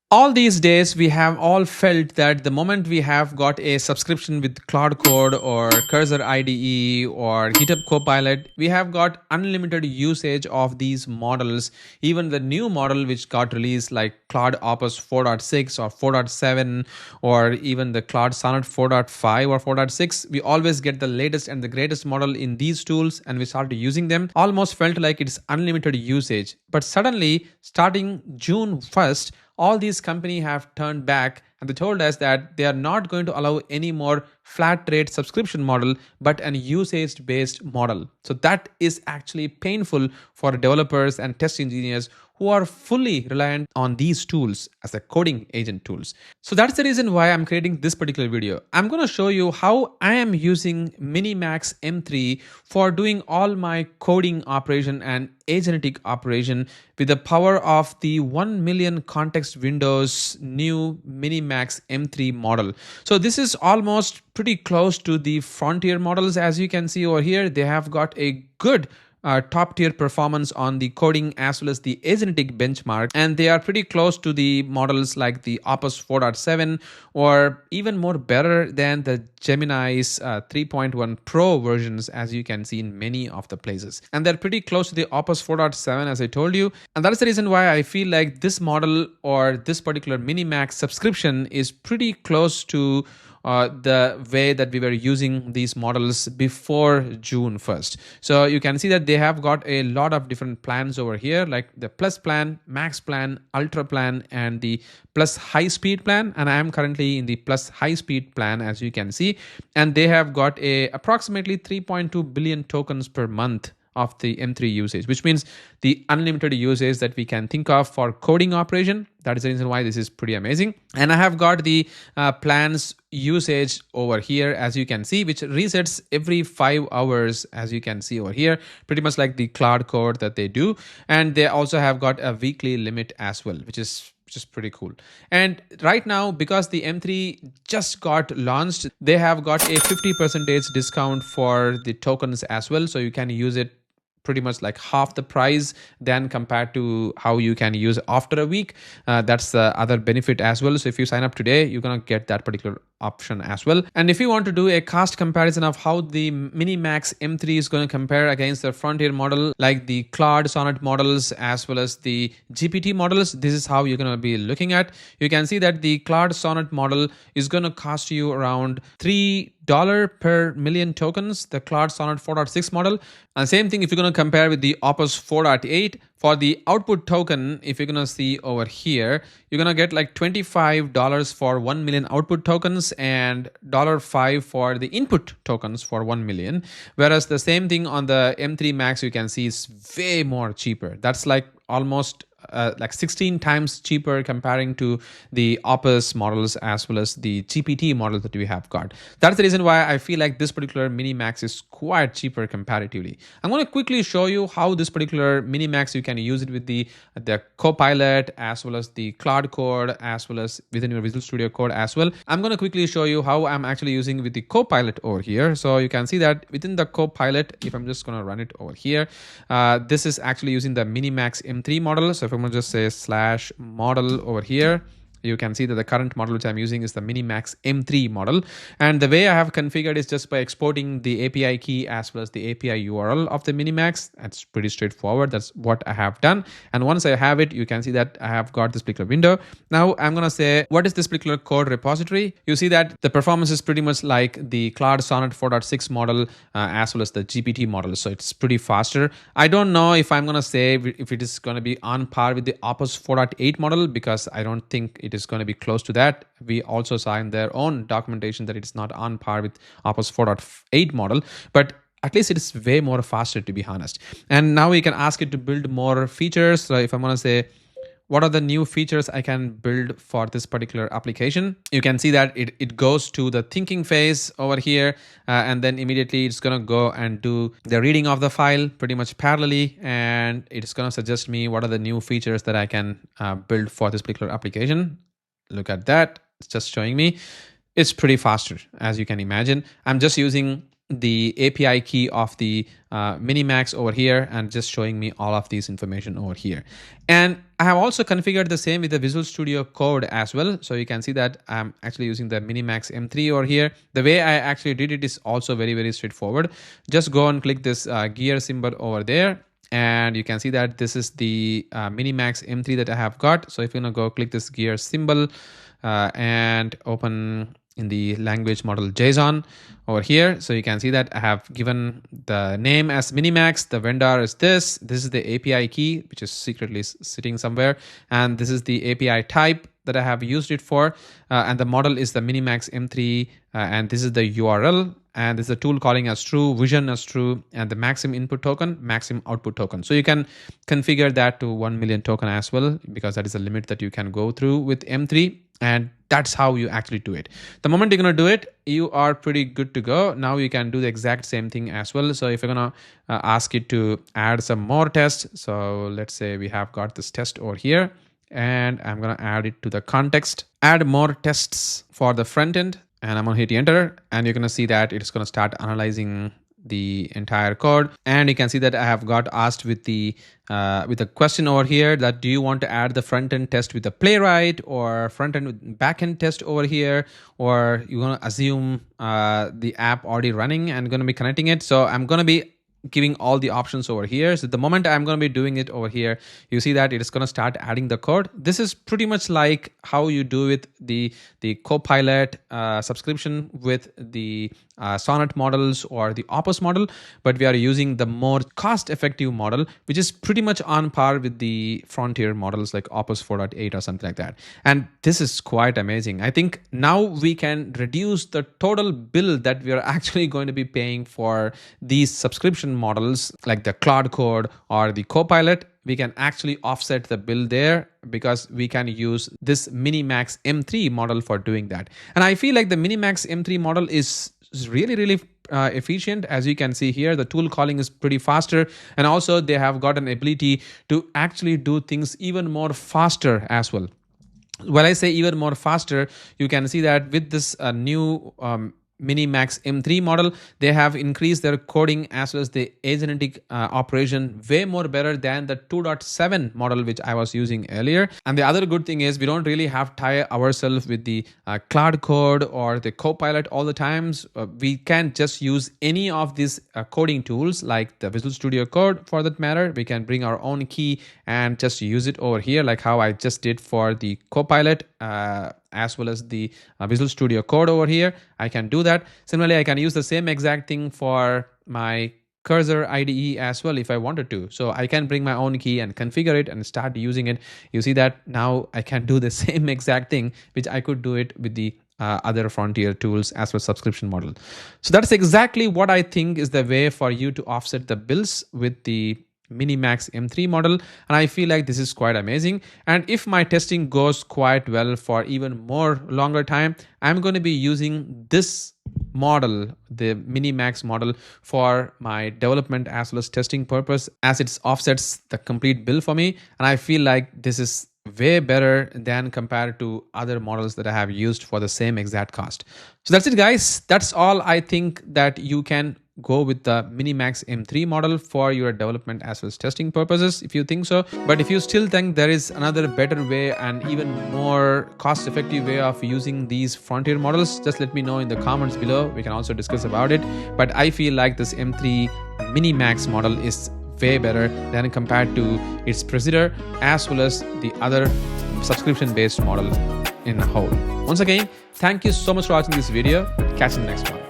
All these days, we have all felt that the moment we have got a subscription with Claude Code or Cursor IDE or GitHub Copilot, we have got unlimited usage of these models. Even the new model which got released, like Claude Opus 4.6 or 4.7, or even the Claude Sonnet 4.5 or 4.6, we always get the latest and the greatest model in these tools, and we started using them. Almost felt like it's unlimited usage. But suddenly, starting June 1st, all these companies have turned back and they told us that they are not going to allow any more flat rate subscription model but an usage based model. So that is actually painful for developers and test engineers who are fully reliant on these tools as a coding agent tools. So that's the reason why I'm creating this particular video. I'm going to show you how I am using MiniMax M3 for doing all my coding operation and agentic operation with the power of the 1 million context windows new MiniMax M3 model. So this is almost pretty close to the frontier models. As you can see over here, they have got a good top tier performance on the coding as well as the agentic benchmark, and they are pretty close to the models like the Opus 4.7 or even more better than the Gemini's 3.1 Pro versions, as you can see in many of the places. And they're pretty close to the Opus 4.7, as I told you, and that is the reason why I feel like this model or this particular MiniMax subscription is pretty close to the way that we were using these models before June 1st. So you can see that they have got a lot of different plans over here, like the plus plan, max plan, ultra plan, and the plus high speed plan. And I am currently in the plus high speed plan, as you can see, and they have got a approximately 3.2 billion tokens per month of the M3 usage, which means the unlimited usage that we can think of for coding operation. That is the reason why this is pretty amazing. And I have got the plans usage over here, as you can see, which resets every 5 hours, as you can see over here, pretty much like the Claude Code that they do. And they also have got a weekly limit as well, which is pretty cool. And right now, because the M3 just got launched, they have got a 50% discount for the tokens as well. So you can use it pretty much like half the price than compared to how you can use after a week. That's the other benefit as well. So if you sign up today, you're gonna get that particular option as well. And if you want to do a cost comparison of how the MiniMax M3 is going to compare against the frontier model like the Claude Sonnet models as well as the GPT models, this is how you're going to be looking at. You can see that the Claude Sonnet model is going to cost you around $3 per million tokens, the Claude Sonnet 4.6 model. And same thing if you're going to compare with the Opus 4.8. For the output token, if you're going to see over here, you're going to get like $25 for 1 million output tokens and $5 for the input tokens for 1 million. Whereas the same thing on the M3 Max, you can see is way more cheaper. That's like almost like 16 times cheaper comparing to the Opus models as well as the GPT models that we have got. That's the reason why I feel like this particular MiniMax is quite cheaper comparatively. I'm going to quickly show you how this particular MiniMax, you can use it with the Copilot as well as the Claude Code as well as within your Visual Studio Code as well. I'm going to quickly show you how I'm actually using with the Copilot over here. So you can see that within the Copilot, if I'm just going to run it over here, this is actually using the MiniMax M3 model. So if I'm going to just say /model over here, you can see that the current model which I'm using is the MiniMax M3 model. And the way I have configured is just by exporting the API key as well as the API URL of the MiniMax. That's pretty straightforward. That's what I have done. And once I have it, you can see that I have got this particular window. Now I'm going to say, what is this particular code repository? You see that the performance is pretty much like the Claude Sonnet 4.6 model as well as the GPT model. So it's pretty faster. I don't know if I'm going to say if it is going to be on par with the Opus 4.8 model, because I don't think it is going to be close to that. We also saw in their own documentation that it's not on par with Opus 4.8 model, but at least it is way more faster, to be honest. And now we can ask it to build more features. So if I'm going to say, what are the new features I can build for this particular application? You can see that it goes to the thinking phase over here, and then immediately it's going to go and do the reading of the file pretty much parallelly, and it's going to suggest me what are the new features that I can build for this particular application. Look at that. It's just showing me. It's pretty faster, as you can imagine. I'm just using the API key of the MiniMax over here and just showing me all of these information over here. And I have also configured the same with the Visual Studio Code as well. So you can see that I'm actually using the MiniMax M3 over here. The way I actually did it is also very, very straightforward. Just go and click this gear symbol over there. And you can see that this is the MiniMax M3 that I have got. So if you're gonna go click this gear symbol and open in the language model JSON over here. So you can see that I have given the name as MiniMax, the vendor is this is the API key, which is secretly sitting somewhere. And this is the API type that I have used it for. And the model is the MiniMax M3. And this is the URL. And this is the tool calling as true, vision as true, and the maximum input token, maximum output token. So you can configure that to 1 million token as well, because that is the limit that you can go through with M3. And that's how you actually do it. The moment you're going to do it, you are pretty good to go. Now you can do the exact same thing as well. So if you're going to ask it to add some more tests. So let's say we have got this test over here, and I'm going to add it to the context, add more tests for the front end. And I'm going to hit enter, and you're going to see that it's going to start analyzing the entire code. And you can see that I have got asked with the question over here that do you want to add the front end test with the Playwright or front end with back end test over here, or you're going to assume the app already running and going to be connecting it. So I'm going to be giving all the options over here. So the moment I'm going to be doing it over here, you see that it is going to start adding the code. This is pretty much like how you do with the Copilot subscription with the Sonnet models or the Opus model, but we are using the more cost-effective model, which is pretty much on par with the frontier models like Opus 4.8 or something like that. And this is quite amazing. I think now we can reduce the total bill that we are actually going to be paying for these subscription models like the Claude Code or the Copilot. We can actually offset the bill there because we can use this MiniMax M3 model for doing that. And I feel like the MiniMax M3 model is really efficient. As you can see here, the tool calling is pretty faster, and also they have got an ability to actually do things even more faster as well. When I say even more faster, you can see that with this new MiniMax M3 model, they have increased their coding as well as the agentic operation way more better than the 2.7 model which I was using earlier. And the other good thing is we don't really have to tie ourselves with the Claude Code or the Copilot all the times. We can just use any of these coding tools like the Visual Studio Code for that matter. We can bring our own key and just use it over here like how I just did for the Copilot as well as the Visual Studio Code over here. I can do that. Similarly, I can use the same exact thing for my Cursor IDE as well if I wanted to. So I can bring my own key and configure it and start using it. You see that now I can do the same exact thing which I could do it with the other frontier tools as well as subscription model. So that's exactly what I think is the way for you to offset the bills with the MiniMax M3 model, and I feel like this is quite amazing. And if my testing goes quite well for even more longer time, I'm going to be using this model, the MiniMax model, for my development as well as testing purpose, as it offsets the complete bill for me. And I feel like this is way better than compared to other models that I have used for the same exact cost. So that's it, guys. That's all I think that you can go with the MiniMax M3 model for your development as well as testing purposes if you think so. But if you still think there is another better way and even more cost-effective way of using these frontier models, just let me know in the comments below. We can also discuss about it. But I feel like this M3 MiniMax model is way better than compared to its predecessor as well as the other subscription-based model in a whole. Once again, thank you so much for watching this video. Catch you in the next one.